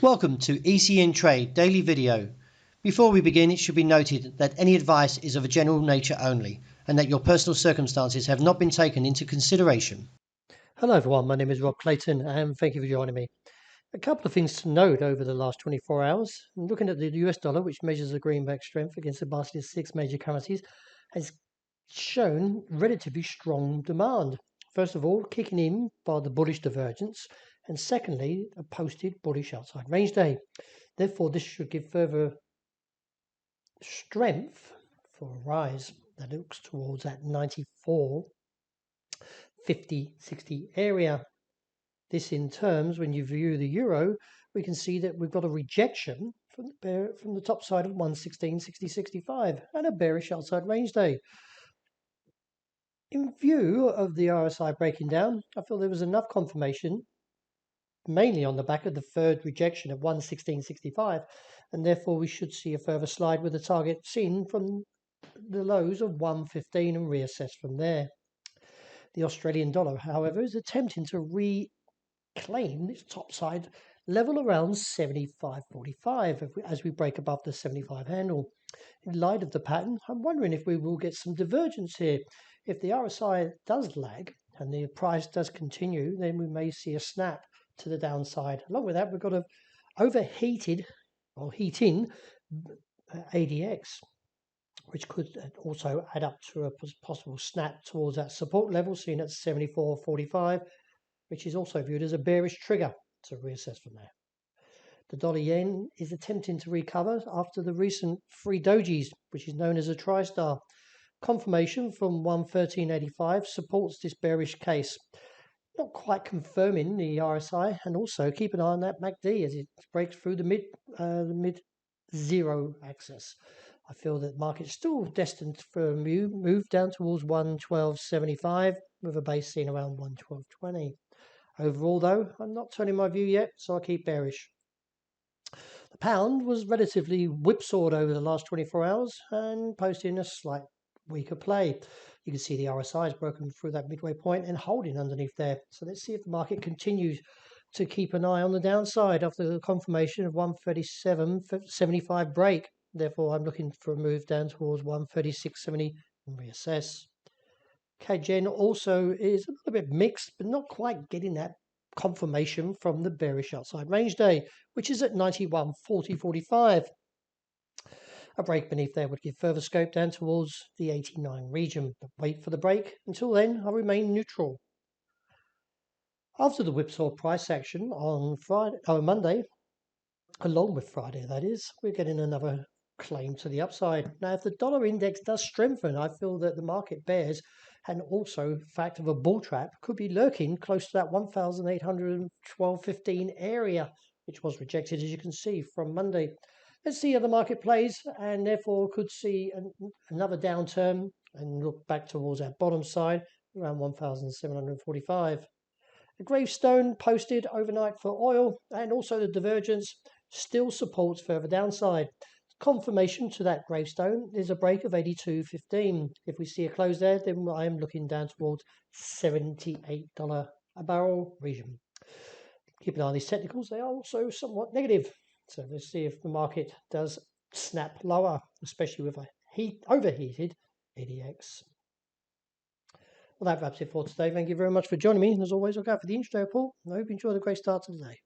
Welcome to ECNTRADE Daily Video. Before we begin, it should be noted that any advice is of a general nature only and that your personal circumstances have not been taken into consideration. Hello everyone, my name is Rob Clayton and thank you for joining me. A couple of things to note over the last 24 hours. Looking at the US dollar, which measures the greenback strength against the basket of 6 major currencies, has shown relatively strong demand. First of all, kicking in by the bullish divergence, and secondly, a posted bullish outside range day. Therefore, this should give further strength for a rise that looks towards that 94, 50, 60 area. This in terms, when you view the euro, we can see that we've got a rejection from the top side of 116.60.65 and a bearish outside range day. In view of the RSI breaking down, I feel there was enough confirmation, mainly on the back of the third rejection at 116.65, and therefore we should see a further slide with the target seen from the lows of 115 and reassess from there. The Australian dollar, however, is attempting to claim its topside level around 75.45 as we break above the 75 handle. In light of the pattern, I'm wondering if we will get some divergence here. If the RSI does lag and the price does continue, then we may see a snap to the downside. Along with that, we've got a overheated or heat-in ADX, which could also add up to a possible snap towards that support level seen at 74.45, which is also viewed as a bearish trigger to reassess from there. The dollar yen is attempting to recover after the recent three dojis, which is known as a tri-star. Confirmation from 113.85 supports this bearish case, not quite confirming the RSI, and also keep an eye on that MACD as it breaks through the mid zero axis. I feel that the market's still destined for a move down towards 112.75 with a base seen around 112.20. Overall, though, I'm not turning my view yet, so I'll keep bearish. The pound was relatively whipsawed over the last 24 hours and posting a slight weaker play. You can see the RSI has broken through that midway point and holding underneath there. So let's see if the market continues to keep an eye on the downside after the confirmation of 137.75 break. Therefore, I'm looking for a move down towards 136.70 and reassess. KGen also is a little bit mixed, but not quite getting that confirmation from the bearish outside range day, which is at 91.40.45. A break beneath there would give further scope down towards the 89 region, but wait for the break. Until then, I'll remain neutral. After the whipsaw price action on Monday, along with Friday that is, we're getting another claim to the upside. Now, if the dollar index does strengthen, I feel that the market bears and also the fact of a bull trap could be lurking close to that 1,812.15 area, which was rejected, as you can see, from Monday. Let's see how the market plays, and therefore could see another downturn and look back towards our bottom side around 1,745. A gravestone posted overnight for oil, and also the divergence still supports further downside. Confirmation to that gravestone is a break of 82.15. If we see a close there, then I am looking down towards $78 a barrel region. Keep an eye on these technicals, they are also somewhat negative. So let's see if the market does snap lower, especially with a overheated ADX. Well, that wraps it for today. Thank you very much for joining me. And as always, look out for the intraday report. I hope you enjoy the great start to the day.